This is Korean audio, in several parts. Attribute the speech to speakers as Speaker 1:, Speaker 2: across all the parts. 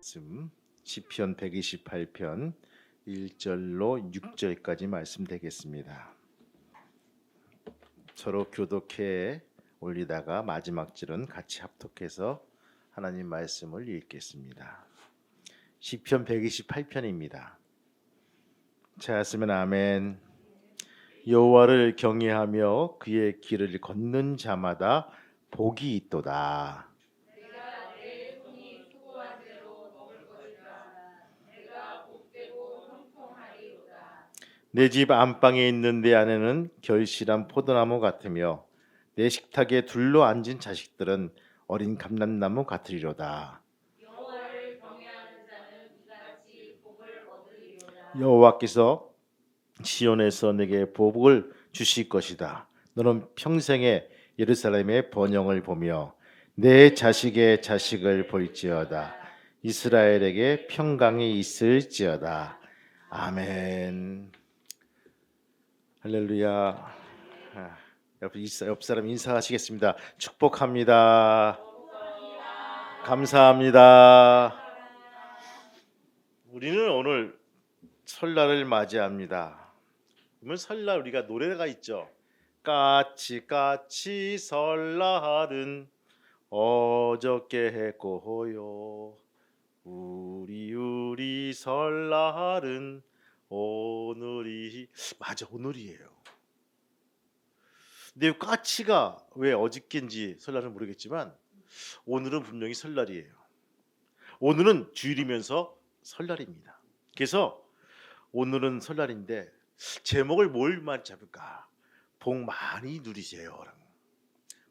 Speaker 1: 시편 128편 1절로 6절까지 말씀 되겠습니다. 서로 교독해 올리다가 마지막 절은 같이 합독해서 하나님 말씀을 읽겠습니다. 시편 128편입니다. 찾았으면 아멘. 여호와를 경외하며 그의 길을 걷는 자마다 복이 있도다. 내 집 안방에 있는 내 아내는 결실한 포도나무 같으며 내 식탁에 둘러 앉은 자식들은 어린 감람나무 같으리로다. 여호와께서 시온에서 내게 복을 주실 것이다. 너는 평생에 예루살렘의 번영을 보며 내 자식의 자식을 볼지어다. 이스라엘에게 평강이 있을지어다. 아멘. 할렐루야. 옆 사람 인사하시겠습니다. 축복합니다. 감사합니다. 우리는 오늘 설날을 맞이합니다. 그러면 설날 우리가 노래가 있죠. 까치 설날은 어저께 했고요. 우리 설날은 오늘이 맞아 오늘이에요. 근데 까치가 왜 어저께인지 설날은 모르겠지만 오늘은 분명히 설날이에요. 오늘은 주일이면서 설날입니다. 그래서 오늘은 설날인데 제목을 뭘만 잡을까? 복 많이 누리세요.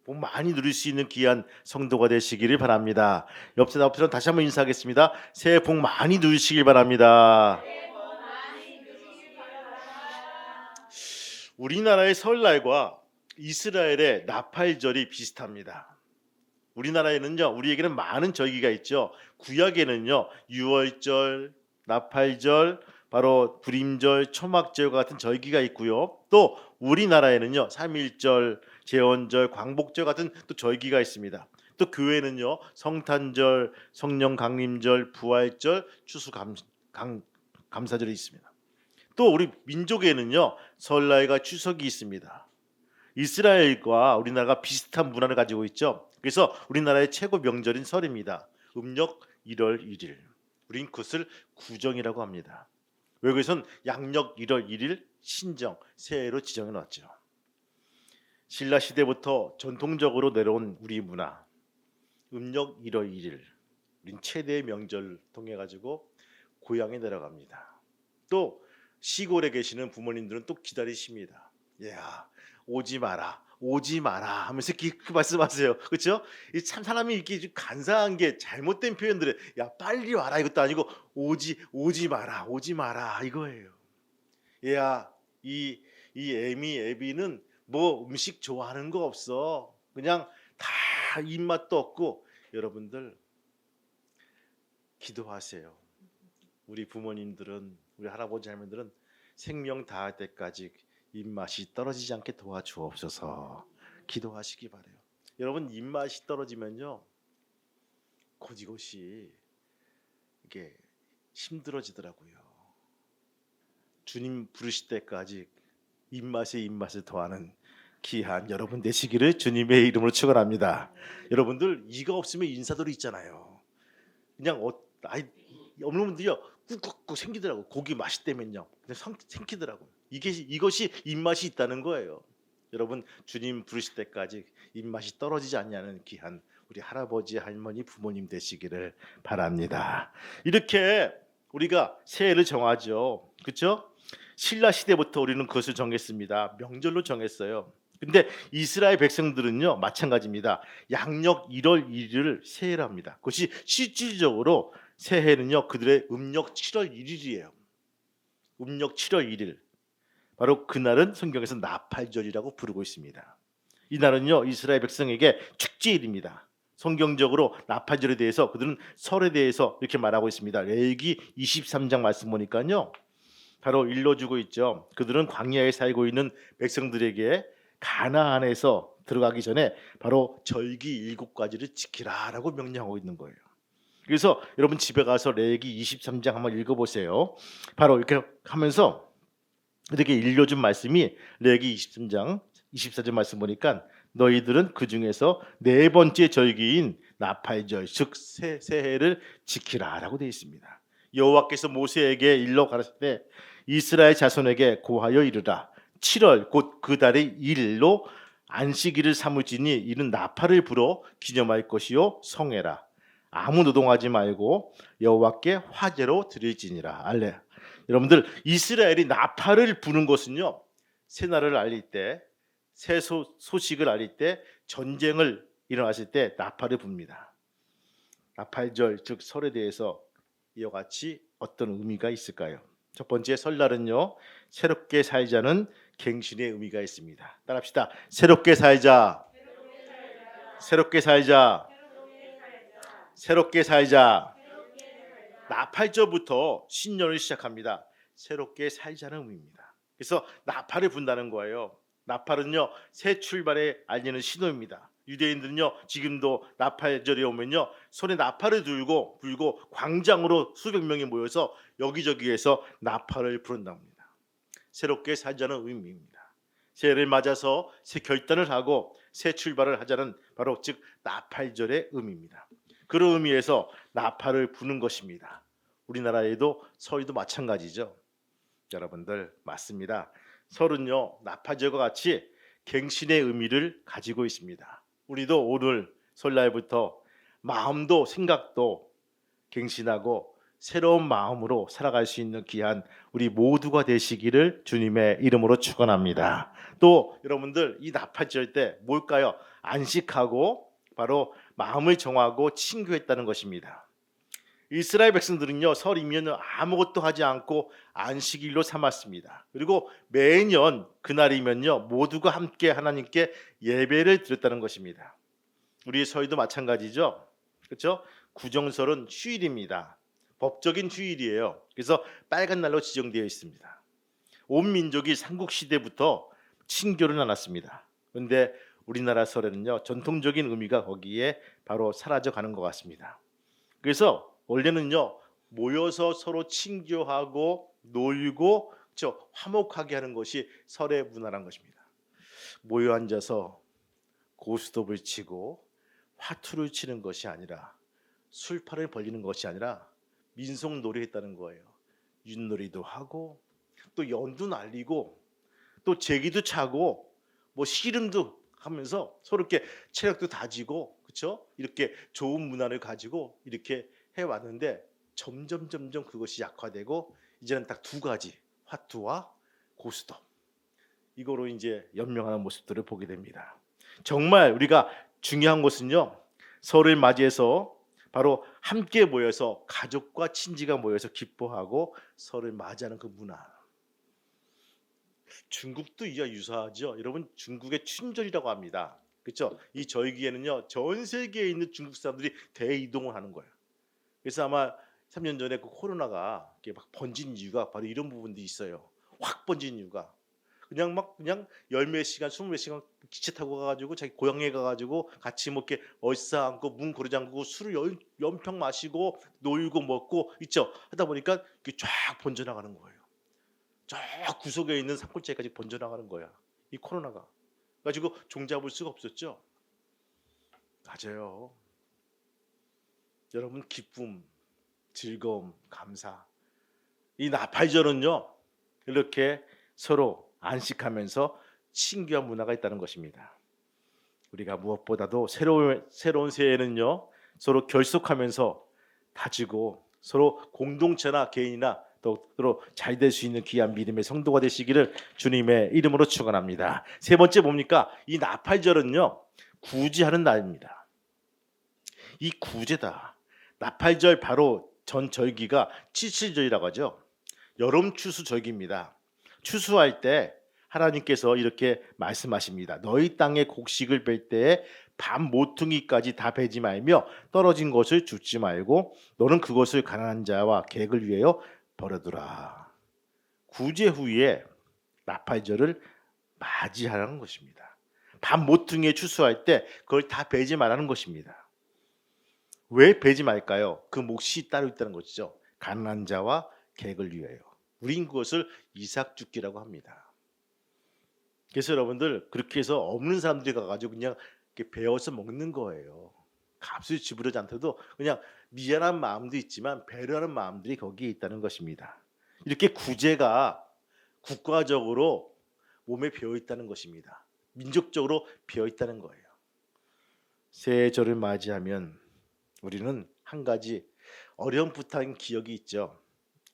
Speaker 1: 복 많이 누릴 수 있는 귀한 성도가 되시기를 바랍니다. 옆 사람 다시 한번 인사하겠습니다. 새해 복 많이 누리시길 바랍니다. 우리나라의 설날과 이스라엘의 나팔절이 비슷합니다. 우리나라에는요, 우리에게는 많은 절기가 있죠. 구약에는요, 유월절, 나팔절, 바로 불임절, 초막절과 같은 절기가 있고요. 또 우리나라에는요, 삼일절, 제헌절, 광복절 같은 또 절기가 있습니다. 또 교회는요, 성탄절, 성령 강림절, 부활절, 감사절이 있습니다. 또 우리 민족에는요, 설날과 추석이 있습니다. 이스라엘과 우리나라가 비슷한 문화를 가지고 있죠. 그래서 우리나라의 최고 명절인 설입니다. 음력 1월 1일. 우린 그것을 구정이라고 합니다. 외국에선 양력 1월 1일 신정, 새해로 지정해 놨죠. 신라 시대부터 전통적으로 내려온 우리 문화. 음력 1월 1일. 우린 최대의 명절 통해 가지고 고향에 내려갑니다. 또 시골에 계시는 부모님들은 또 기다리십니다. 야, 오지 마라 하면서 그 말씀하세요. 그렇죠? 참 사람이 이렇게 간사한 게 잘못된 표현들을 야 빨리 와라 이것도 아니고 오지 마라 이거예요. 야, 이 애비는 뭐 음식 좋아하는 거 없어. 그냥 다 입맛도 없고. 여러분들 기도하세요. 우리 부모님들은, 우리 할아버지 할머니들은 생명 다할 때까지 입맛이 떨어지지 않게 도와주옵소서. 기도하시기 바래요. 여러분 입맛이 떨어지면요, 곧 이것이 이게 힘들어지더라고요. 주님 부르실 때까지 입맛을 더하는 귀한 여러분 되시기를 주님의 이름으로 축원합니다. 여러분들 이거 없으면 인사들이 있잖아요. 그냥 없는 분들이요 꾹꾹꾹 생기더라고. 고기 맛있다면요 그냥 생기더라고. 이것이 입맛이 있다는 거예요. 여러분 주님 부르실 때까지 입맛이 떨어지지 않냐는 귀한 우리 할아버지 할머니 부모님 되시기를 바랍니다. 이렇게 우리가 새해를 정하죠. 그렇죠? 신라 시대부터 우리는 그것을 정했습니다. 명절로 정했어요. 근데 이스라엘 백성들은요 마찬가지입니다. 양력 1월 1일을 새해를 합니다. 그것이 실질적으로 새해는요 그들의 음력 7월 1일이에요. 음력 7월 1일. 바로 그날은 성경에서 나팔절이라고 부르고 있습니다. 이날은요 이스라엘 백성에게 축제일입니다. 성경적으로 나팔절에 대해서 그들은 설에 대해서 이렇게 말하고 있습니다. 레위기 23장 말씀 보니까요 바로 일러주고 있죠. 그들은 광야에 살고 있는 백성들에게 가나안에서 들어가기 전에 바로 절기 7가지를 지키라라고 명령하고 있는 거예요. 그래서 여러분 집에 가서 레위기 23장 한번 읽어보세요. 바로 이렇게 하면서 이렇게 일려준 말씀이 레위기 23장 24절 말씀 보니까 너희들은 그 중에서 네 번째 절기인 나팔절 즉 새해를 지키라라고 되어 있습니다. 여호와께서 모세에게 일러 가르칠 때 이스라엘 자손에게 고하여 이르라 7월 곧 그 달의 1일로 안식일을 삼을지니 이는 나팔을 불어 기념할 것이요 성회라 아무 노동하지 말고 여호와께 화제로 드릴지니라. 알레. 여러분들 이스라엘이 나팔을 부는 것은요 새날을 알릴 때 새 소식을 알릴 때 전쟁을 일어났을 때 나팔을 붑니다. 나팔절 즉 설에 대해서 이와 같이 어떤 의미가 있을까요? 첫 번째 설날은요 새롭게 살자는 갱신의 의미가 있습니다. 따라합시다. 새롭게 살자. 새롭게 살자. 새롭게 살자. 나팔절부터 신년을 시작합니다. 새롭게 살자는 의미입니다. 그래서 나팔을 분다는 거예요. 나팔은요 새 출발에 알리는 신호입니다. 유대인들은요 지금도 나팔절이 오면요 손에 나팔을 들고 불고 광장으로 수백 명이 모여서 여기저기에서 나팔을 부른답니다. 새롭게 살자는 의미입니다. 새해를 맞아서 새 결단을 하고 새 출발을 하자는 바로 즉 나팔절의 의미입니다. 그런 의미에서 나팔을 부는 것입니다. 우리나라에도 설도 마찬가지죠. 여러분들 맞습니다. 설은요 나팔절과 같이 갱신의 의미를 가지고 있습니다. 우리도 오늘 설날부터 마음도 생각도 갱신하고 새로운 마음으로 살아갈 수 있는 귀한 우리 모두가 되시기를 주님의 이름으로 축원합니다. 또 여러분들 이 나팔절 때 뭘까요? 안식하고 바로 마음을 정하고 친교했다는 것입니다. 이스라엘 백성들은요 설이면 아무것도 하지 않고 안식일로 삼았습니다. 그리고 매년 그날이면요 모두가 함께 하나님께 예배를 드렸다는 것입니다. 우리 설도 마찬가지죠. 그렇죠? 구정설은 휴일입니다. 법적인 휴일이에요. 그래서 빨간 날로 지정되어 있습니다. 온 민족이 삼국시대부터 친교를 나눴습니다. 그런데 우리나라 설에는요 전통적인 의미가 거기에 바로 사라져가는 것 같습니다. 그래서 원래는요 모여서 서로 친교하고 놀고 화목하게 하는 것이 설의 문화란 것입니다. 모여 앉아서 고스톱을 치고 화투를 치는 것이 아니라 술판을 벌리는 것이 아니라 민속놀이 했다는 거예요. 윷놀이도 하고 또 연도 날리고 또 제기도 차고 뭐 씨름도 하면서 서로 이렇게 체력도 다지고 그렇죠? 이렇게 좋은 문화를 가지고 이렇게 해왔는데 점점 그것이 약화되고 이제는 딱 두 가지 화투와 고스톱 이거로 이제 연명하는 모습들을 보게 됩니다. 정말 우리가 중요한 것은요 설을 맞이해서 바로 함께 모여서 가족과 친지가 모여서 기뻐하고 설을 맞이하는 그 문화. 중국도 이와 유사하죠. 여러분 중국의 춘절이라고 합니다. 그렇죠? 이 절기에는요 전 세계에 있는 중국 사람들이 대이동을 하는 거예요. 그래서 아마 3년 전에 그 코로나가 이렇게 막 번진 이유가 바로 이런 부분도 있어요. 확 번진 이유가 그냥 열몇 시간, 20몇 시간 기차 타고 가가지고 자기 고향에 가가지고 같이 뭐 이렇게 얼싸안고 문 고리 잠그고 술을 연평 마시고 놀고 먹고 있죠. 하다 보니까 이게 쫙 번져나가는 거예요. 저 구석에 있는 산골짜기까지 번져나가는 거야. 이 코로나가. 가지고 종잡을 수가 없었죠. 맞아요. 여러분 기쁨, 즐거움, 감사. 이 나팔절은요. 이렇게 서로 안식하면서 친교한 문화가 있다는 것입니다. 우리가 무엇보다도 새로운 새해는요. 서로 결속하면서 다지고 서로 공동체나 개인이나 또 서로 잘 될 수 있는 귀한 믿음의 성도가 되시기를 주님의 이름으로 축원합니다. 세 번째 뭡니까? 이 나팔절은요. 구제하는 날입니다. 이 구제다. 나팔절 바로 전 절기가 칠칠절이라고 하죠. 여름 추수 절기입니다. 추수할 때 하나님께서 이렇게 말씀하십니다. 너희 땅에 곡식을 뺄 때에 밤 모퉁이까지 다 베지 말며 떨어진 것을 줍지 말고 너는 그것을 가난한 자와 객을 위하여 버려두라. 구제 후에 나팔절을 맞이하라는 것입니다. 밤 모퉁이에 추수할 때 그걸 다 베지 말라는 것입니다. 왜 베지 말까요? 그 몫이 따로 있다는 것이죠. 가난한 자와 객을 위하여. 우린 그것을 이삭 죽기라고 합니다. 그래서 여러분들 그렇게 해서 없는 사람들이 가가지고 그냥 이렇게 베어서 먹는 거예요. 값을 지불하지 않더라도 그냥 미안한 마음도 있지만 배려하는 마음들이 거기에 있다는 것입니다. 이렇게 구제가 국가적으로 몸에 배어 있다는 것입니다. 민족적으로 배어 있다는 거예요. 새해절을 맞이하면 우리는 한 가지 어렴풋한 기억이 있죠.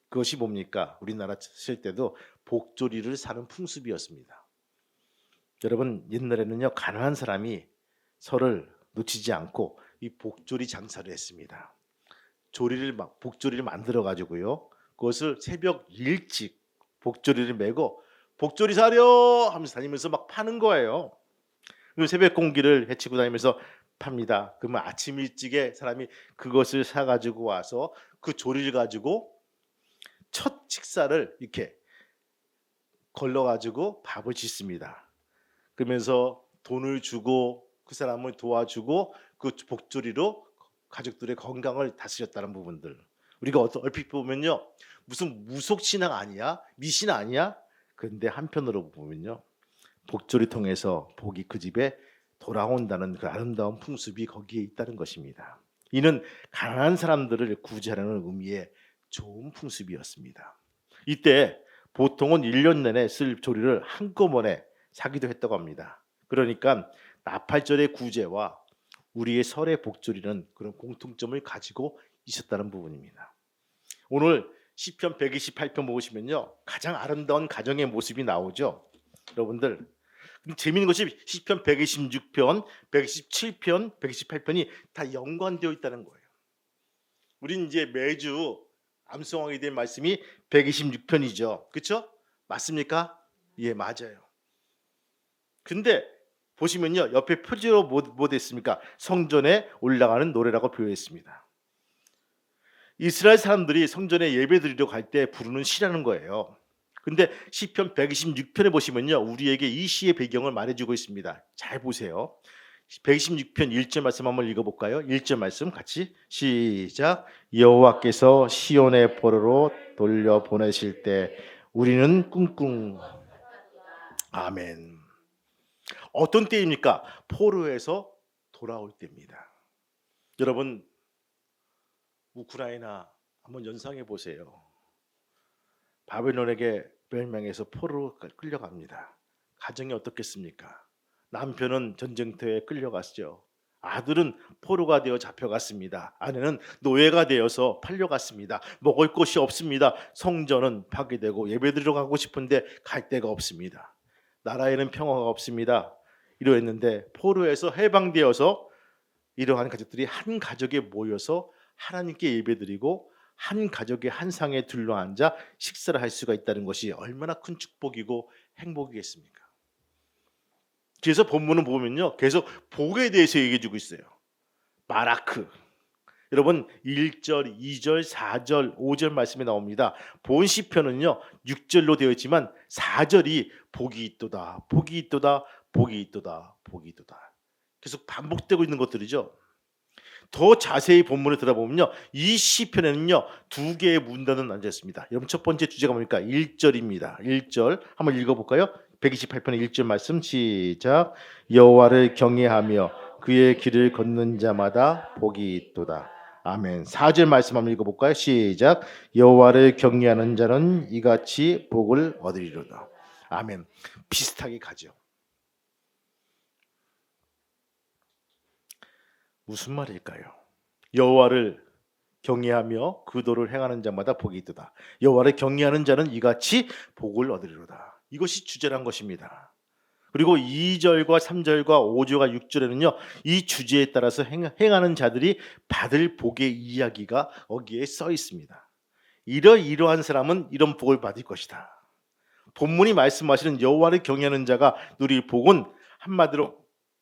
Speaker 1: 그것이 뭡니까? 우리나라 쓸 때도 복조리를 사는 풍습이었습니다. 여러분 옛날에는요 가난한 사람이 설을 놓치지 않고 이 복조리 장사를 했습니다. 복조리를 만들어 가지고요 그것을 새벽 일찍 복조리를 메고 복조리 사려 하면서 다니면서 막 파는 거예요. 그리고 새벽 공기를 헤치고 다니면서 팝니다. 그러면 아침 일찍에 사람이 그것을 사 가지고 와서 그 조리를 가지고 첫 식사를 이렇게 걸러 가지고 밥을 짓습니다. 그러면서 돈을 주고 그 사람을 도와주고 그 복조리로 가족들의 건강을 다스렸다는 부분들. 우리가 얼핏 보면요. 무슨 무속 신앙 아니야? 미신 아니야? 그런데 한편으로 보면요. 복조리 통해서 복이 그 집에 돌아온다는 그 아름다운 풍습이 거기에 있다는 것입니다. 이는 가난한 사람들을 구제하는 의미의 좋은 풍습이었습니다. 이때 보통은 1년 내내 쓸 조리를 한꺼번에 사기도 했다고 합니다. 그러니까 나팔절의 구제와 우리의 설의 복조리는 그런 공통점을 가지고 있었다는 부분입니다. 오늘 시편 128편 보시면요. 가장 아름다운 가정의 모습이 나오죠. 여러분들 재미있는 것이 시편 126편, 127편, 128편이 다 연관되어 있다는 거예요. 우린 이제 매주 암송하게 된 말씀이 126편이죠. 그렇죠? 맞습니까? 예, 맞아요. 근데 보시면요. 옆에 표지로 뭐 됐습니까? 성전에 올라가는 노래라고 표현했습니다. 이스라엘 사람들이 성전에 예배드리러 갈 때 부르는 시라는 거예요. 근데 시편 126편에 보시면요. 우리에게 이 시의 배경을 말해주고 있습니다. 잘 보세요. 126편 1절 말씀 한번 읽어볼까요? 1절 말씀 같이 시작. 여호와께서 시온의 포로로 돌려보내실 때 우리는 꿍꿍. 아멘. 어떤 때입니까? 포로에서 돌아올 때입니다. 여러분 우크라이나 한번 연상해 보세요. 바벨론에게 멸망해서 포로로 끌려갑니다. 가정이 어떻겠습니까? 남편은 전쟁터에 끌려갔죠. 아들은 포로가 되어 잡혀갔습니다. 아내는 노예가 되어서 팔려갔습니다. 먹을 것이 없습니다. 성전은 파괴되고 예배드리러 가고 싶은데 갈 데가 없습니다. 나라에는 평화가 없습니다. 이러했는데 포로에서 해방되어서 이러한 가족들이 한 가족에 모여서 하나님께 예배드리고 한 가족의 한 상에 둘러앉아 식사를 할 수가 있다는 것이 얼마나 큰 축복이고 행복이겠습니까? 그래서 본문을 보면요. 계속 복에 대해서 얘기해 주고 있어요. 마라크. 여러분 1절, 2절, 4절, 5절 말씀이 나옵니다. 본 시편은요. 6절로 되어 있지만 4절이 복이 있도다. 복이 있도다. 복이 있도다. 복이 있도다. 계속 반복되고 있는 것들이죠. 더 자세히 본문을 들어보면요. 이 시편에는요. 두 개의 문단은 앉아 있습니다. 여러분 첫 번째 주제가 뭡니까? 1절입니다. 1절 한번 읽어볼까요? 128편의 1절 말씀 시작. 여호와를 경외하며 그의 길을 걷는 자마다 복이 있도다. 아멘. 4절 말씀 한번 읽어볼까요? 시작. 여호와를 경외하는 자는 이같이 복을 얻으리로다. 아멘. 비슷하게 가죠. 무슨 말일까요? 여호와를 경외하며 그 도를 행하는 자마다 복이 있도다. 여호와를 경외하는 자는 이같이 복을 얻으리로다. 이것이 주제란 것입니다. 그리고 2절과 3절과 5절과 6절에는요. 이 주제에 따라서 행하는 자들이 받을 복의 이야기가 거기에 써 있습니다. 이러한 사람은 이런 복을 받을 것이다. 본문이 말씀하시는 여호와를 경외하는 자가 누릴 복은 한마디로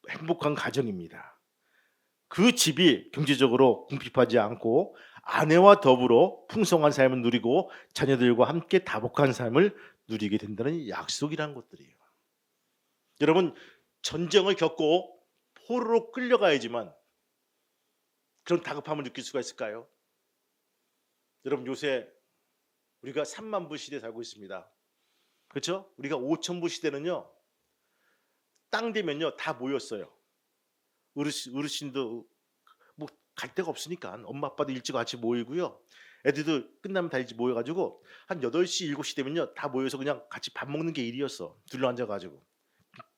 Speaker 1: 행복한 가정입니다. 그 집이 경제적으로 궁핍하지 않고 아내와 더불어 풍성한 삶을 누리고 자녀들과 함께 다복한 삶을 누리게 된다는 약속이라는 것들이에요. 여러분 전쟁을 겪고 포로로 끌려가야지만 그런 다급함을 느낄 수가 있을까요? 여러분, 요새 우리가 3만 불 시대에 살고 있습니다. 그렇죠? 우리가 5천 불 시대는요, 땅 되면요 다 모였어요. 어르신도 뭐 갈 데가 없으니까 엄마 아빠도 일찍 같이 모이고요. 애들도 끝나면 다 일찍 모여가지고 한 8시 7시 되면요 다 모여서 그냥 같이 밥 먹는 게 일이었어. 둘러앉아가지고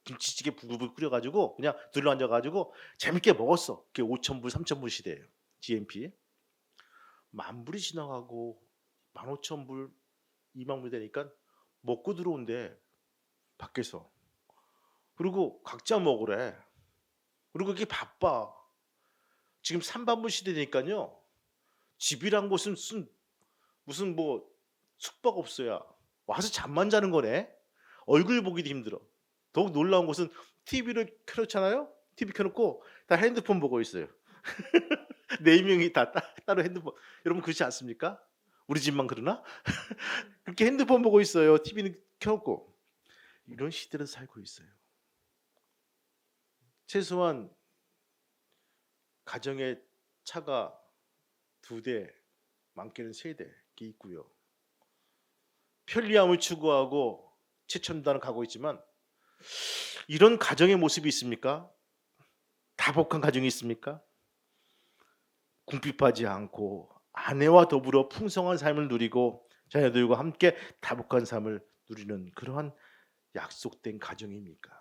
Speaker 1: 김치찌개 부글부글 끓여가지고 그냥 둘러앉아가지고 재밌게 먹었어. 그게 5천 불 3천 불 시대예요. GMP 10,000불이 지나가고 15,000불 2만 불 되니까 먹고 들어온대 밖에서. 그리고 각자 먹으래. 그리고 그게 바빠. 지금 3반부 시대니까요. 집이란 곳은 무슨 뭐 숙박업소야. 와서 잠만 자는 거네. 얼굴 보기도 힘들어. 더욱 놀라운 것은 TV를 켜놓잖아요. TV 켜놓고 다 핸드폰 보고 있어요. 4명이 다 따로 핸드폰. 여러분 그렇지 않습니까? 우리 집만 그러나? 그렇게 핸드폰 보고 있어요. TV는 켜놓고. 이런 시대를 살고 있어요. 최소한 가정에 차가 2대, 많게는 3대 있고요. 편리함을 추구하고 최첨단을 가고 있지만 이런 가정의 모습이 있습니까? 다복한 가정이 있습니까? 궁핍하지 않고 아내와 더불어 풍성한 삶을 누리고 자녀들과 함께 다복한 삶을 누리는 그러한 약속된 가정입니까?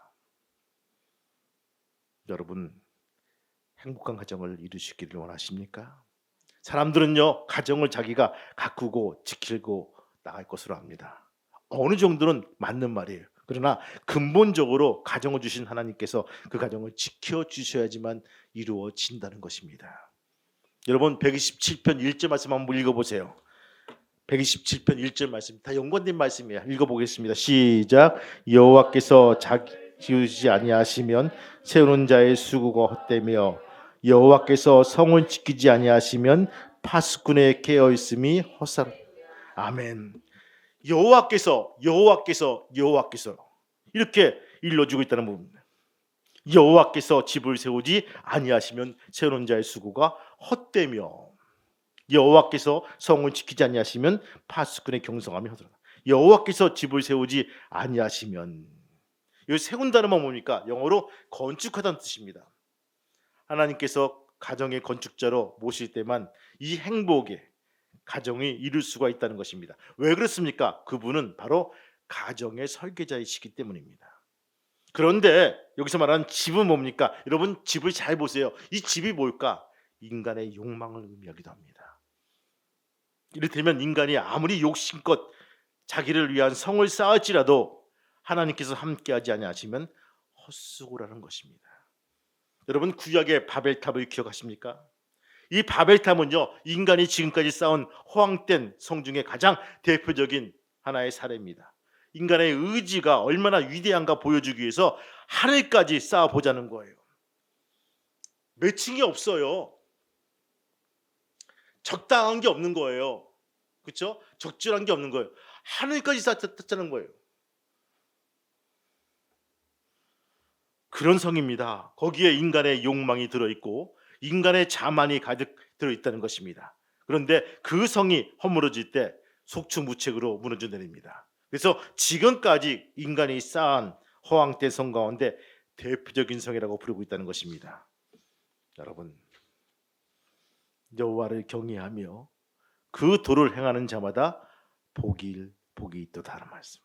Speaker 1: 여러분 행복한 가정을 이루시기를 원하십니까? 사람들은요 가정을 자기가 가꾸고 지키고 나갈 것으로 합니다. 어느 정도는 맞는 말이에요. 그러나 근본적으로 가정을 주신 하나님께서 그 가정을 지켜주셔야지만 이루어진다는 것입니다. 여러분 127편 1절 말씀 한번 읽어보세요. 127편 1절 말씀 다 연관된 말씀이에요. 읽어보겠습니다. 시작. 여호와께서 지으시지 아니하시면 세우는 자의 수고가 헛되며 여호와께서 성을 지키지 아니하시면 파수꾼의 깨어 있음이 헛사라. 아멘. 여호와께서 이렇게 일러주고 있다는 부분입니다. 여호와께서 집을 세우지 아니하시면 세우는 자의 수고가 헛되며 여호와께서 성을 지키지 아니하시면 파수꾼의 경성함이 헛되다. 여호와께서 집을 세우지 아니하시면, 이 세운다는 말 뭡니까? 영어로 건축하다는 뜻입니다. 하나님께서 가정의 건축자로 모실 때만 이 행복의 가정이 이룰 수가 있다는 것입니다. 왜 그렇습니까? 그분은 바로 가정의 설계자이시기 때문입니다. 그런데 여기서 말하는 집은 뭡니까? 여러분 집을 잘 보세요. 이 집이 뭘까? 인간의 욕망을 의미하기도 합니다. 이를테면 인간이 아무리 욕심껏 자기를 위한 성을 쌓을지라도 하나님께서 함께하지 아니하시면 헛수고라는 것입니다. 여러분 구약의 바벨탑을 기억하십니까? 이 바벨탑은요 인간이 지금까지 쌓은 허황된 성 중에 가장 대표적인 하나의 사례입니다. 인간의 의지가 얼마나 위대한가 보여주기 위해서 하늘까지 쌓아보자는 거예요. 매칭이 없어요. 적당한 게 없는 거예요. 그렇죠? 적절한 게 없는 거예요. 하늘까지 쌓았다는 거예요. 그런 성입니다. 거기에 인간의 욕망이 들어있고 인간의 자만이 가득 들어있다는 것입니다. 그런데 그 성이 허물어질 때 속수무책으로 무너져 내립니다. 그래서 지금까지 인간이 쌓은 허황된 성 가운데 대표적인 성이라고 부르고 있다는 것입니다. 여러분 여호와를 경외하며 그 도를 행하는 자마다 복이 있도다라는 말씀.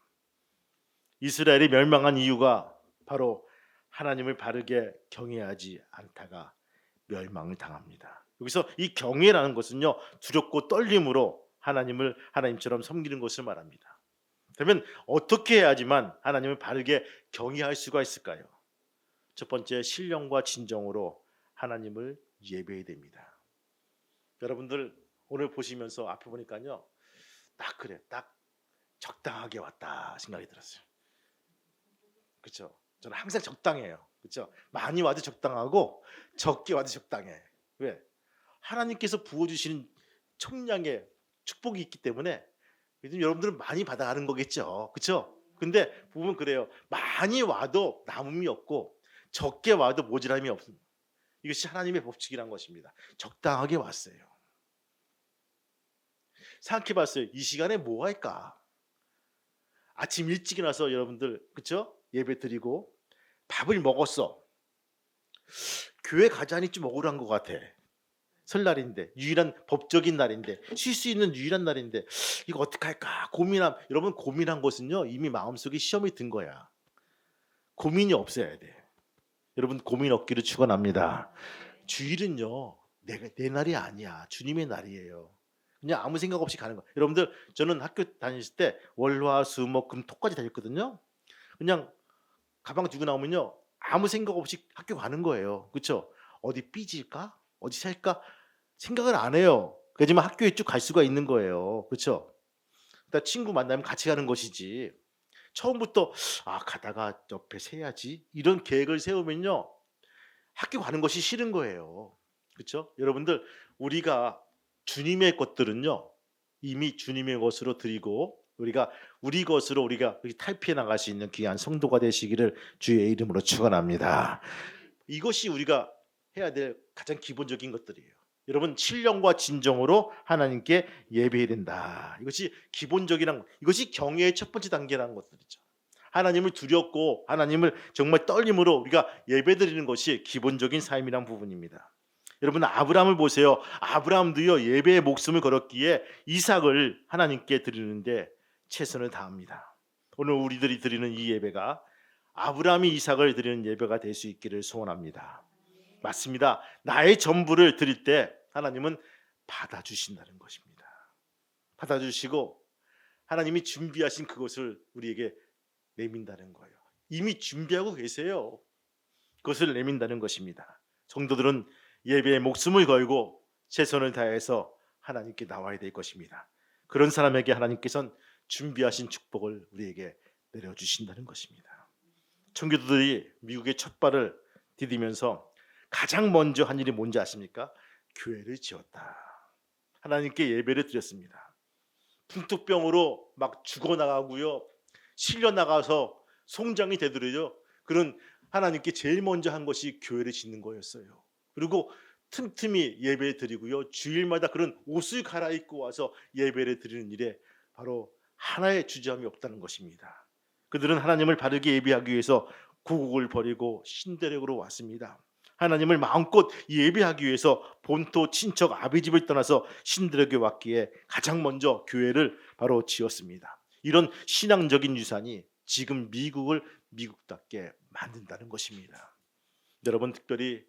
Speaker 1: 이스라엘이 멸망한 이유가 바로 하나님을 바르게 경외하지 않다가 멸망을 당합니다. 여기서 이 경외라는 것은요 두렵고 떨림으로 하나님을 하나님처럼 섬기는 것을 말합니다. 그러면 어떻게 해야지만 하나님을 바르게 경외할 수가 있을까요? 첫 번째 신령과 진정으로 하나님을 예배해야 됩니다. 여러분들 오늘 보시면서 앞에 보니까요 딱 적당하게 왔다 생각이 들었어요. 그렇죠? 저는 항상 적당해요. 그렇죠? 많이 와도 적당하고 적게 와도 적당해. 왜? 하나님께서 부어주시는 총량의 축복이 있기 때문에 여러분들은 많이 받아가는 거겠죠. 그렇죠? 근데 보면 그래요. 많이 와도 남음이 없고 적게 와도 모자람이 없습니다. 이것이 하나님의 법칙이란 것입니다. 적당하게 왔어요. 생각해봤어요. 이 시간에 뭐 할까? 아침 일찍 일어나서 여러분들 그쵸? 예배 드리고 밥을 먹었어. 교회 가자니 좀 억울한 것 같아. 설날인데 유일한 법적인 날인데 쉴 수 있는 유일한 날인데 이거 어떻게 할까 여러분 고민한 것은요 이미 마음속에 시험이 든 거야. 고민이 없어야 돼. 여러분 고민 없기를 축원합니다. 주일은요 내 날이 아니야. 주님의 날이에요. 그냥 아무 생각 없이 가는 거. 여러분들 저는 학교 다녔을 때 월화수목금 토까지 다녔거든요. 그냥 가방 들고 나오면요 아무 생각 없이 학교 가는 거예요. 그렇죠? 어디 삐질까? 어디 살까? 생각을 안 해요. 그렇지만 학교에 쭉 갈 수가 있는 거예요. 그렇죠? 일단 친구 만나면 같이 가는 것이지. 처음부터 가다가 옆에 세야지 이런 계획을 세우면요 학교 가는 것이 싫은 거예요. 그렇죠? 여러분들 우리가 주님의 것들은요 이미 주님의 것으로 드리고 우리가 우리 것으로 우리가 탈피해 나갈 수 있는 귀한 성도가 되시기를 주의 이름으로 축원합니다. 이것이 우리가 해야 될 가장 기본적인 것들이에요. 여러분 신령과 진정으로 하나님께 예배해야 된다. 이것이 기본적이란 이것이 경외의 첫 번째 단계라는 것들이죠. 하나님을 두렵고 하나님을 정말 떨림으로 우리가 예배드리는 것이 기본적인 삶이란 부분입니다. 여러분 아브라함을 보세요. 아브라함도요 예배의 목숨을 걸었기에 이삭을 하나님께 드리는데 최선을 다합니다. 오늘 우리들이 드리는 이 예배가 아브라함이 이삭을 드리는 예배가 될 수 있기를 소원합니다. 맞습니다. 나의 전부를 드릴 때 하나님은 받아주신다는 것입니다. 받아주시고 하나님이 준비하신 그것을 우리에게 내민다는 거예요. 이미 준비하고 계세요. 그것을 내민다는 것입니다. 성도들은 예배에 목숨을 걸고 최선을 다해서 하나님께 나와야 될 것입니다. 그런 사람에게 하나님께서는 준비하신 축복을 우리에게 내려주신다는 것입니다. 청교도들이 미국의 첫 발을 디디면서 가장 먼저 한 일이 뭔지 아십니까? 교회를 지었다. 하나님께 예배를 드렸습니다. 풍토병으로 막 죽어나가고요. 실려나가서 송장이 되더라도 그런 하나님께 제일 먼저 한 것이 교회를 짓는 거였어요. 그리고 틈틈이 예배 드리고요. 주일마다 그런 옷을 갈아입고 와서 예배를 드리는 일에 바로 하나의 주저함이 없다는 것입니다. 그들은 하나님을 바르게 예배하기 위해서 고국을 버리고 신대륙으로 왔습니다. 하나님을 마음껏 예배하기 위해서 본토 친척 아비집을 떠나서 신대륙에 왔기에 가장 먼저 교회를 바로 지었습니다. 이런 신앙적인 유산이 지금 미국을 미국답게 만든다는 것입니다. 여러분 특별히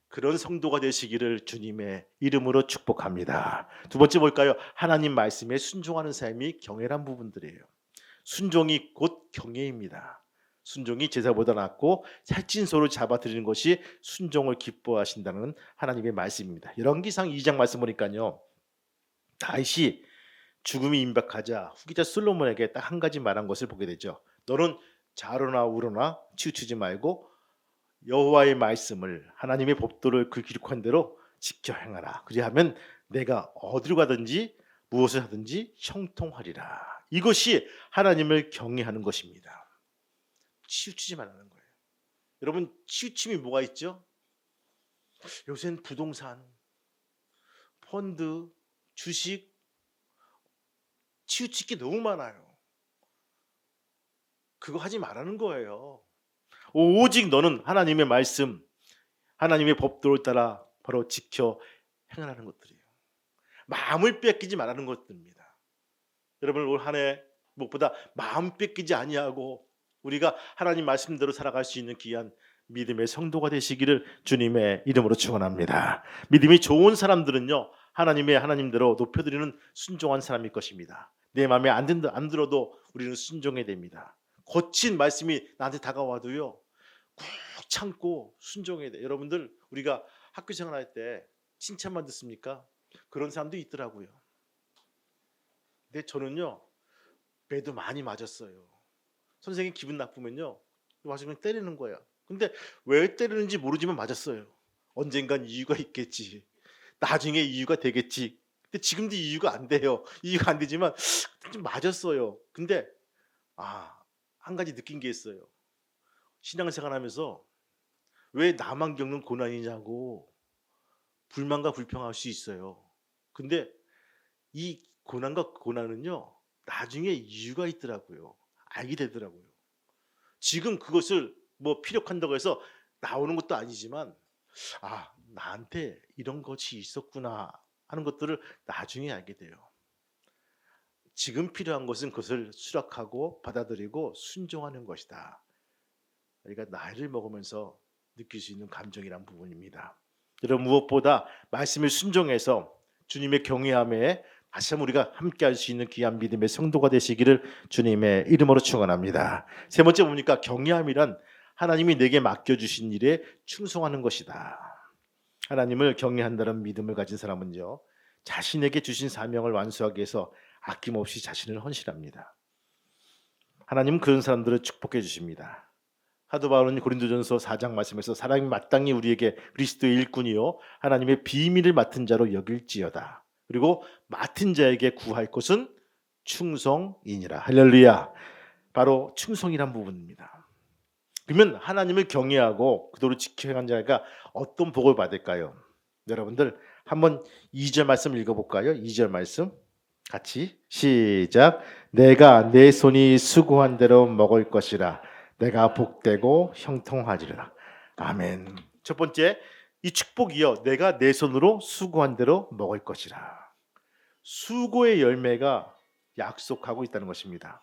Speaker 1: 그런 성도가 되시기를 주님의 이름으로 축복합니다. 두 번째 뭘까요? 하나님 말씀에 순종하는 삶이 경외란 부분들이에요. 순종이 곧 경외입니다. 순종이 제사보다 낫고 살찐 소를 잡아드리는 것이 순종을 기뻐하신다는 하나님의 말씀입니다. 열왕기상 2장 말씀 보니까요. 다윗이 죽음이 임박하자 후기자 솔로몬에게 딱 한 가지 말한 것을 보게 되죠. 너는 좌로나 우로나 치우치지 말고 여호와의 말씀을 하나님의 법도를 그 기록한 대로 지켜 행하라. 그리하면 내가 어디로 가든지 무엇을 하든지 형통하리라. 이것이 하나님을 경외하는 것입니다. 치우치지 말라는 거예요. 여러분 치우침이 뭐가 있죠? 요새는 부동산, 펀드, 주식 치우칠 게 너무 많아요. 그거 하지 말라는 거예요. 오직 너는 하나님의 말씀, 하나님의 법도를 따라 바로 지켜 행하라는 것들이에요. 마음을 뺏기지 말라는 것들입니다. 여러분 올 한 해 무엇보다 마음 뺏기지 아니하고 우리가 하나님 말씀대로 살아갈 수 있는 귀한 믿음의 성도가 되시기를 주님의 이름으로 축원합니다. 믿음이 좋은 사람들은요 하나님대로 높여드리는 순종한 사람일 것입니다. 내 마음에 안 들어도 우리는 순종해야 됩니다. 거친 말씀이 나한테 다가와도요 꾹 참고 순종해야 돼. 여러분들 우리가 학교 생활할 때 칭찬만 듣습니까? 그런 사람도 있더라고요. 근데 저는요 매도 많이 맞았어요. 선생님 기분 나쁘면요 와서 그냥 때리는 거야. 근데 왜 때리는지 모르지만 맞았어요. 언젠간 이유가 있겠지. 나중에 이유가 되겠지. 근데 지금도 이유가 안 돼요. 이유가 안 되지만 좀 맞았어요. 근데 한 가지 느낀 게 있어요. 신앙생활하면서 왜 나만 겪는 고난이냐고 불만과 불평할 수 있어요. 근데 이 고난과 고난은요, 나중에 이유가 있더라고요. 알게 되더라고요. 지금 그것을 뭐 피력한다고 해서 나오는 것도 아니지만, 아, 나한테 이런 것이 있었구나 하는 것들을 나중에 알게 돼요. 지금 필요한 것은 그것을 수락하고 받아들이고 순종하는 것이다. 그러니까 나이를 먹으면서 느낄 수 있는 감정이란 부분입니다. 여러분, 무엇보다 말씀을 순종해서 주님의 경외함에 다시 한번 우리가 함께할 수 있는 귀한 믿음의 성도가 되시기를 주님의 이름으로 축원합니다. 세 번째 보니까 경외함이란 하나님이 내게 맡겨주신 일에 충성하는 것이다. 하나님을 경외한다는 믿음을 가진 사람은요, 자신에게 주신 사명을 완수하기 위해서 아낌없이 자신을 헌신합니다. 하나님은 그런 사람들을 축복해 주십니다. 사도 바울은 고린도전서 4장 말씀에서 사람이 마땅히 우리에게 그리스도의 일꾼이요 하나님의 비밀을 맡은 자로 여길지어다. 그리고 맡은 자에게 구할 것은 충성이니라. 할렐루야. 바로 충성이란 부분입니다. 그러면 하나님을 경외하고 그도를 지켜 행한 자가 어떤 복을 받을까요? 여러분들 한번 2절 말씀 읽어볼까요? 2절 말씀 같이 시작. 내가 내 손이 수고한 대로 먹을 것이라. 내가 복되고 형통하리라. 아멘. 첫 번째, 이 축복이요, 내가 내 손으로 수고한 대로 먹을 것이라. 수고의 열매가 약속하고 있다는 것입니다.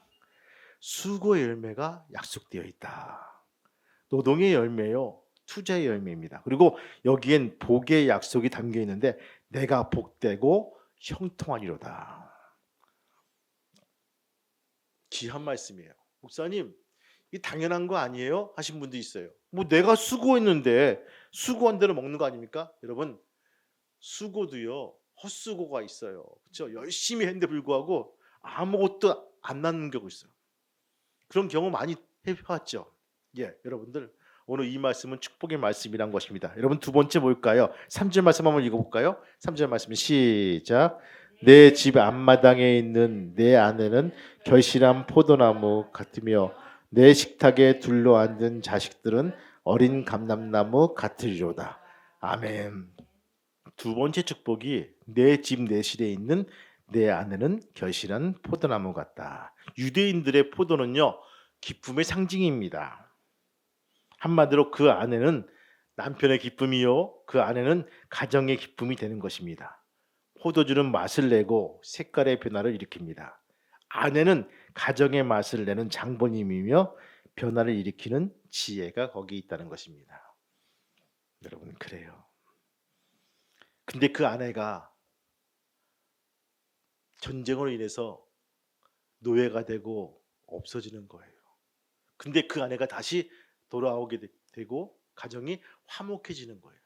Speaker 1: 수고의 열매가 약속되어 있다. 노동의 열매요, 투자의 열매입니다. 그리고 여기엔 복의 약속이 담겨 있는데 내가 복되고 형통하리로다. 귀한 말씀이에요. 목사님, 이 당연한 거 아니에요? 하신 분도 있어요. 뭐 내가 수고했는데 수고한 대로 먹는 거 아닙니까? 여러분, 수고도요 헛수고가 있어요. 그렇죠? 열심히 했는데 불구하고 아무것도 안 나는 경우 있어요. 그런 경우 많이 해봤죠. 예, 여러분들 오늘 이 말씀은 축복의 말씀이란 것입니다. 여러분, 두 번째 뭘까요? 3절 말씀 한번 읽어볼까요? 3절 말씀 시작. 내 집 앞마당에 있는 내 아내는 결실한 포도나무 같으며 내 식탁에 둘러앉은 자식들은 어린 감람나무 같으리로다. 아멘. 두 번째 축복이 내 집 내실에 있는 내 아내는 결실한 포도나무 같다. 유대인들의 포도는요, 기쁨의 상징입니다. 한마디로 그 아내는 남편의 기쁨이요, 그 아내는 가정의 기쁨이 되는 것입니다. 포도주는 맛을 내고 색깔의 변화를 일으킵니다. 아내는 가정의 맛을 내는 장본인이며 변화를 일으키는 지혜가 거기 있다는 것입니다. 여러분, 그래요. 근데 그 아내가 전쟁으로 인해서 노예가 되고 없어지는 거예요. 근데 그 아내가 다시 돌아오게 되고 가정이 화목해지는 거예요.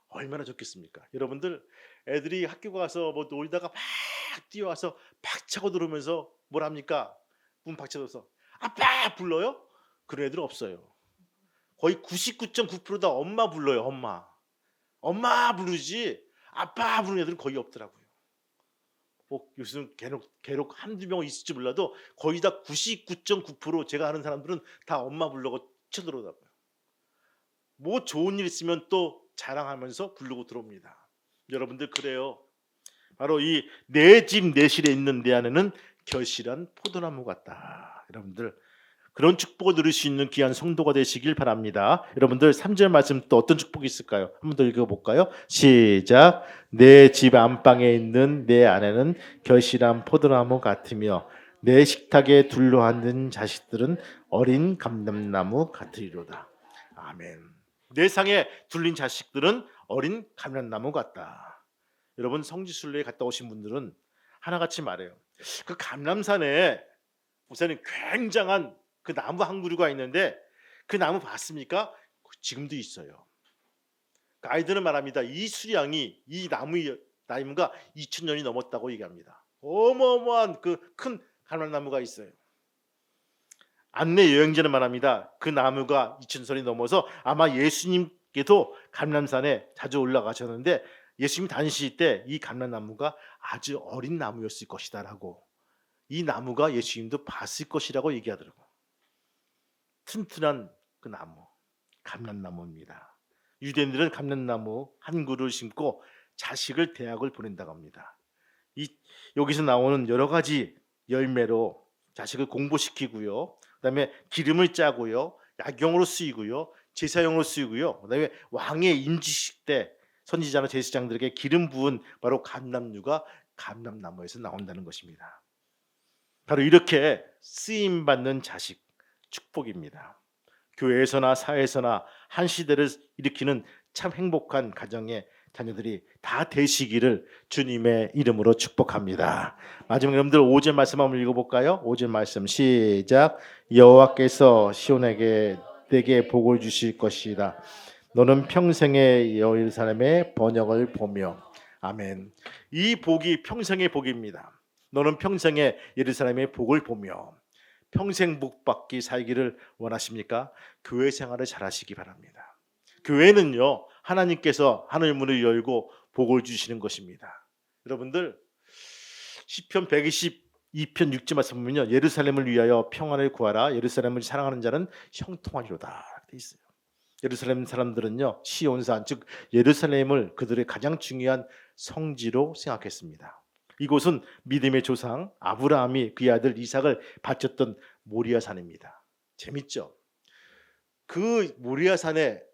Speaker 1: 얼마나 좋겠습니까? 여러분들, 애들이 학교 가서 뭐 놀다가 막 뛰어와서 박차고 들어오면서 뭘 합니까? 문 박차줘서 아빠 불러요? 그런 애들 없어요. 거의 99.9%다 엄마 불러요. 엄마 부르지 아빠 부르는 애들은 거의 없더라고요. 요즘 괴록 한두 명 있을지 몰라도 거의 다 99.9% 제가 아는 사람들은 다 엄마 부르고 쳐들어오더라고요. 뭐 좋은 일 있으면 또 자랑하면서 부르고 들어옵니다. 여러분들, 그래요. 바로 이 내 집 내실에 있는 내 안에는 결실한 포도나무 같다. 여러분들, 그런 축복을 누릴 수 있는 귀한 성도가 되시길 바랍니다. 여러분들, 3절 말씀 또 어떤 축복이 있을까요? 한번 더 읽어볼까요? 시작. 내 집 안방에 있는 내 아내는 결실한 포도나무 같으며 내 식탁에 둘러앉은 자식들은 어린 감람나무 같으리로다. 아멘. 내 상에 둘린 자식들은 어린 감람나무 같다. 여러분, 성지순례에 갔다 오신 분들은 하나같이 말해요. 그 감람산에 목사님 굉장한 그 나무 한 그루가 있는데 그 나무 봤습니까? 지금도 있어요. 가이드는 말합니다. 이 수량이 이 나무가 2000년이 넘었다고 얘기합니다. 어마어마한 그 큰 감람나무가 있어요. 안내 여행자는 말합니다. 그 나무가 2000년이 넘어서 아마 예수님께도 감람산에 자주 올라가셨는데 예수님 다니실 때 이 감람나무가 아주 어린 나무였을 것이다라고, 이 나무가 예수님도 봤을 것이라고 얘기하더라고요. 튼튼한 그 나무. 감람나무입니다. 유대인들은 감람나무 한 그루를 심고 자식을 대학을 보낸다고 합니다. 여기서 나오는 여러 가지 열매로 자식을 공부시키고요. 그다음에 기름을 짜고요. 약용으로 쓰이고요. 제사용으로 쓰이고요. 그다음에 왕의 임직식 때 선지자나 제사장들에게 기름 부은 바로 감람류가 감람나무에서 나온다는 것입니다. 바로 이렇게 쓰임 받는 자식 축복입니다. 교회에서나 사회에서나 한 시대를 일으키는 참 행복한 가정의 자녀들이 다 되시기를 주님의 이름으로 축복합니다. 마지막 여러분들 5절 말씀 한번 읽어볼까요? 5절 말씀 시작. 여호와께서 시온에게 내게 복을 주실 것이다. 너는 평생의 예루살렘의 번영을 보며. 아멘. 이 복이 평생의 복입니다. 너는 평생의 예루살렘의 복을 보며. 평생 복받기 살기를 원하십니까? 교회 생활을 잘하시기 바랍니다. 교회는요, 하나님께서 하늘 문을 열고 복을 주시는 것입니다. 여러분들 시편 122편 6절 말씀 보면요, 예루살렘을 위하여 평안을 구하라. 예루살렘을 사랑하는 자는 형통하리로다 돼 있어요. 예루살렘 사람들은요, 시온산 즉 예루살렘을 그들의 가장 중요한 성지로 생각했습니다. 이곳은 믿음의 조상 아브라함이 그의 아들 이삭을 바쳤던 모리아산입니다. 재밌죠? 그 모리아산의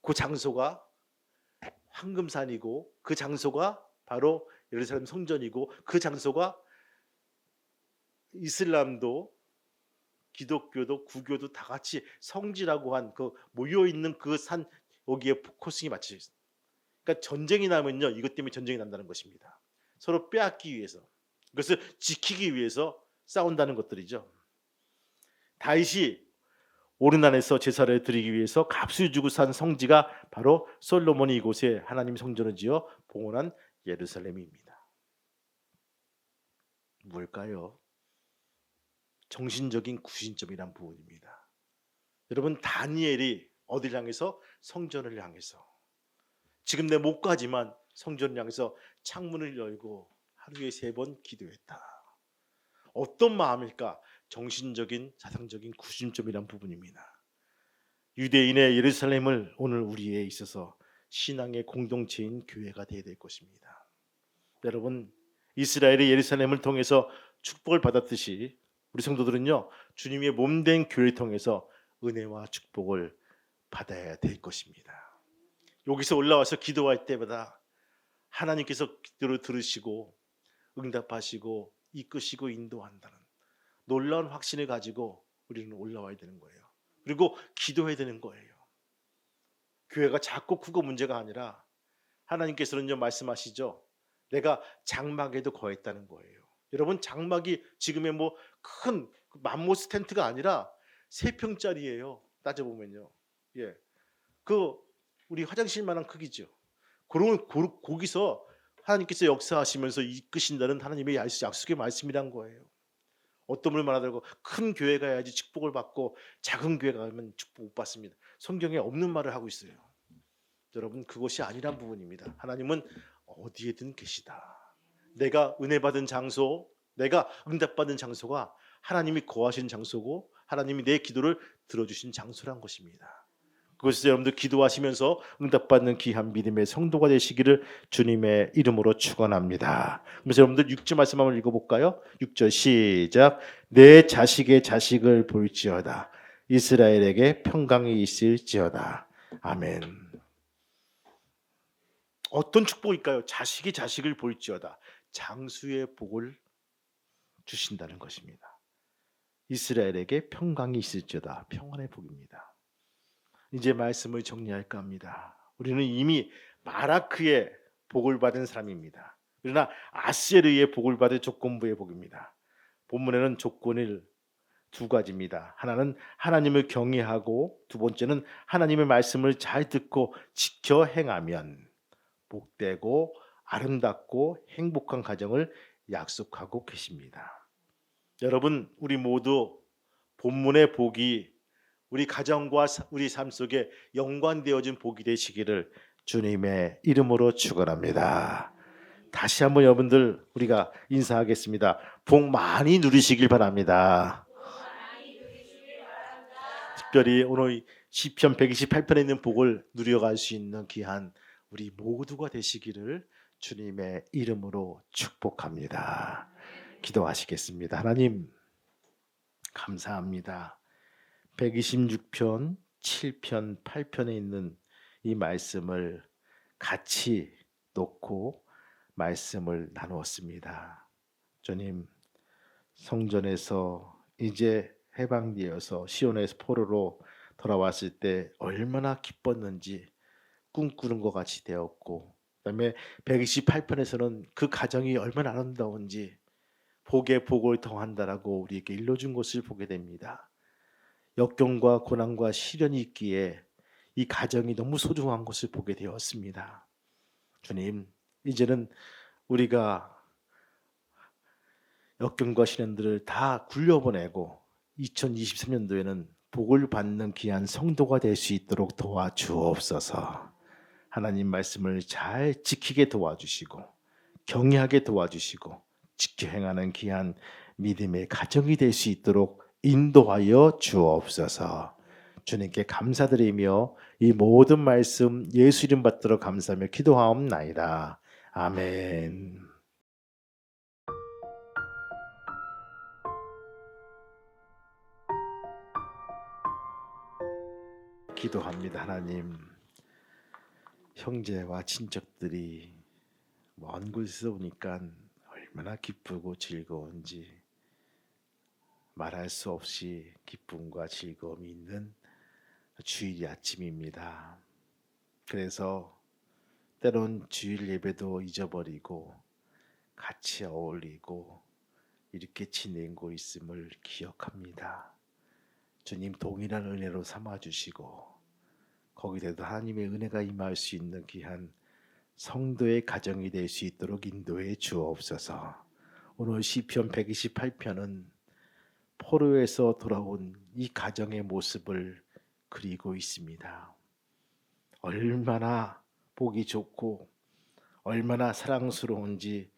Speaker 1: 그 장소가 황금산이고 그 장소가 바로 예루살렘 성전이고 그 장소가 이슬람도 기독교도 구교도 다 같이 성지라고 한 그 모여 있는 그 산 여기에 포커싱이 맞춰 있어요. 그러니까 전쟁이 나면요, 이것 때문에 전쟁이 난다는 것입니다. 서로 빼앗기 위해서, 그것을 지키기 위해서 싸운다는 것들이죠. 다윗이 오르난에서 제사를 드리기 위해서 값을 주고 산 성지가 바로 솔로몬이 이곳에 하나님 성전을 지어 봉헌한 예루살렘입니다. 뭘까요? 정신적인 구심점이란 부분입니다. 여러분, 다니엘이 어디를 향해서? 성전을 향해서. 지금 내 못 가지만 성전을 향해서 창문을 열고 하루에 3번 기도했다. 어떤 마음일까? 정신적인 사상적인 구심점이란 부분입니다. 유대인의 예루살렘을 오늘 우리에 있어서 신앙의 공동체인 교회가 되어야 될 것입니다. 여러분, 이스라엘의 예루살렘을 통해서 축복을 받았듯이 우리 성도들은요, 주님의 몸된 교회를 통해서 은혜와 축복을 받아야 될 것입니다. 여기서 올라와서 기도할 때마다 하나님께서 기도를 들으시고 응답하시고 이끄시고 인도한다는 놀라운 확신을 가지고 우리는 올라와야 되는 거예요. 그리고 기도해야 되는 거예요. 교회가 작고 크고 문제가 아니라 하나님께서는요, 말씀하시죠. 내가 장막에도 거했다는 거예요. 여러분, 장막이 지금의 뭐 큰 맘모스 텐트가 아니라 3평짜리예요. 따져보면요. 예, 그 우리 화장실만한 크기죠. 그런 거기서 하나님께서 역사하시면서 이끄신다는 하나님의 약속의 말씀이란 거예요. 어떤 분을 말하더라고, 큰 교회 가야지 축복을 받고 작은 교회 가면 축복 못 받습니다. 성경에 없는 말을 하고 있어요. 여러분, 그것이 아니란 부분입니다. 하나님은 어디에든 계시다. 내가 은혜 받은 장소, 내가 응답받은 장소가 하나님이 거하신 장소고 하나님이 내 기도를 들어주신 장소란 것입니다. 그것을 여러분들 기도하시면서 응답받는 귀한 믿음의 성도가 되시기를 주님의 이름으로 축원합니다. 그래서 여러분들 6절 말씀 한번 읽어볼까요? 6절 시작. 내 자식의 자식을 볼지어다. 이스라엘에게 평강이 있을지어다. 아멘. 어떤 축복일까요? 자식이 자식을 볼지어다. 장수의 복을 주신다는 것입니다. 이스라엘에게 평강이 있을지어다. 평안의 복입니다. 이제 말씀을 정리할까 합니다. 우리는 이미 바라크의 복을 받은 사람입니다. 그러나 아세르의 복을 받은 조건부의 복입니다. 본문에는 조건을 2가지입니다. 하나는 하나님을 경외하고 두 번째는 하나님의 말씀을 잘 듣고 지켜 행하면 복되고 아름답고 행복한 가정을 약속하고 계십니다. 여러분, 우리 모두 본문의 복이 우리 가정과 우리 삶 속에 연관되어진 복이 되시기를 주님의 이름으로 축원합니다. 다시 한번 여러분들 우리가 인사하겠습니다. 복 많이 누리시길 바랍니다. 특별히 오늘 시편 128편에 있는 복을 누려갈 수 있는 귀한 우리 모두가 되시기를 주님의 이름으로 축복합니다. 기도하시겠습니다. 하나님 감사합니다. 126편, 7편, 8편에 있는 이 말씀을 같이 놓고 말씀을 나누었습니다. 주님, 성전에서 이제 해방되어서 시온에서 포로로 돌아왔을 때 얼마나 기뻤는지 꿈꾸는 것 같이 되었고, 그다음에 128편에서는 그 가정이 얼마나 아름다운지 복에 복을 더한다라고 우리에게 일러준 것을 보게 됩니다. 역경과 고난과 시련이 있기에 이 가정이 너무 소중한 것을 보게 되었습니다. 주님, 이제는 우리가 역경과 시련들을 다 굴려보내고 2023년도에는 복을 받는 귀한 성도가 될 수 있도록 도와주옵소서. 하나님 말씀을 잘 지키게 도와주시고 경외하게 도와주시고 지켜 행하는 귀한 믿음의 가정이 될 수 있도록 인도하여 주옵소서. 주님께 감사드리며 이 모든 말씀 예수 이름 받들어 감사하며 기도하옵나이다. 아멘. 기도합니다. 하나님, 형제와 친척들이 먼 곳에서 오니까 얼마나 기쁘고 즐거운지 말할 수 없이 기쁨과 즐거움이 있는 주일 아침입니다. 그래서 때론 주일 예배도 잊어버리고 같이 어울리고 이렇게 지내고 있음을 기억합니다. 주님 동일한 은혜로 삼아주시고 거기에도 하나님의 은혜가 임할 수 있는 귀한 성도의 가정이 될 수 있도록 인도해 주옵소서. 오늘 시편 128편은 포로에서 돌아온 이 가정의 모습을 그리고 있습니다. 얼마나 보기 좋고 얼마나 사랑스러운지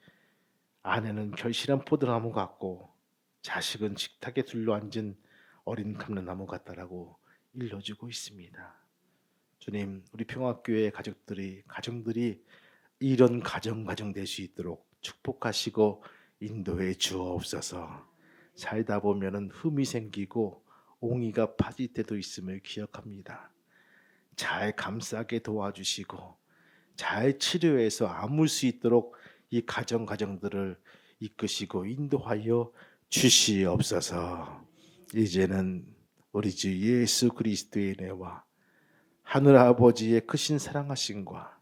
Speaker 1: 아내는 결실한 포도나무 같고 자식은 식탁에 둘러앉은 어린 감람나무 같다라고 일러주고 있습니다. 주님, 우리 평화교회 가정들이 이런 가정 될 수 있도록 축복하시고 인도해 주옵소서. 살다 보면은 흠이 생기고 옹이가 파질 때도 있음을 기억합니다. 잘 감싸게 도와주시고 잘 치료해서 아물 수 있도록 이 가정들을 이끄시고 인도하여 주시옵소서. 이제는 우리 주 예수 그리스도의 은혜와 하늘 아버지의 크신 사랑하심과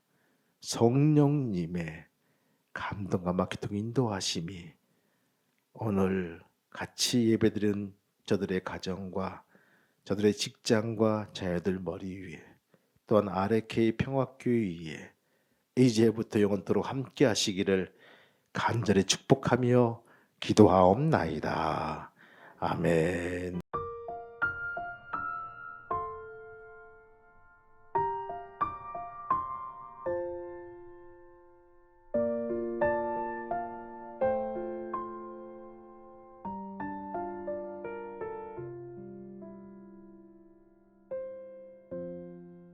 Speaker 1: 성령님의 감동과 막히통 인도하심이 오늘 같이 예배드린 저들의 가정과 저들의 직장과 자녀들 머리 위에 또한 RK 평화교회 위에 이제부터 영원토록 함께 하시기를 간절히 축복하며 기도하옵나이다. 아멘.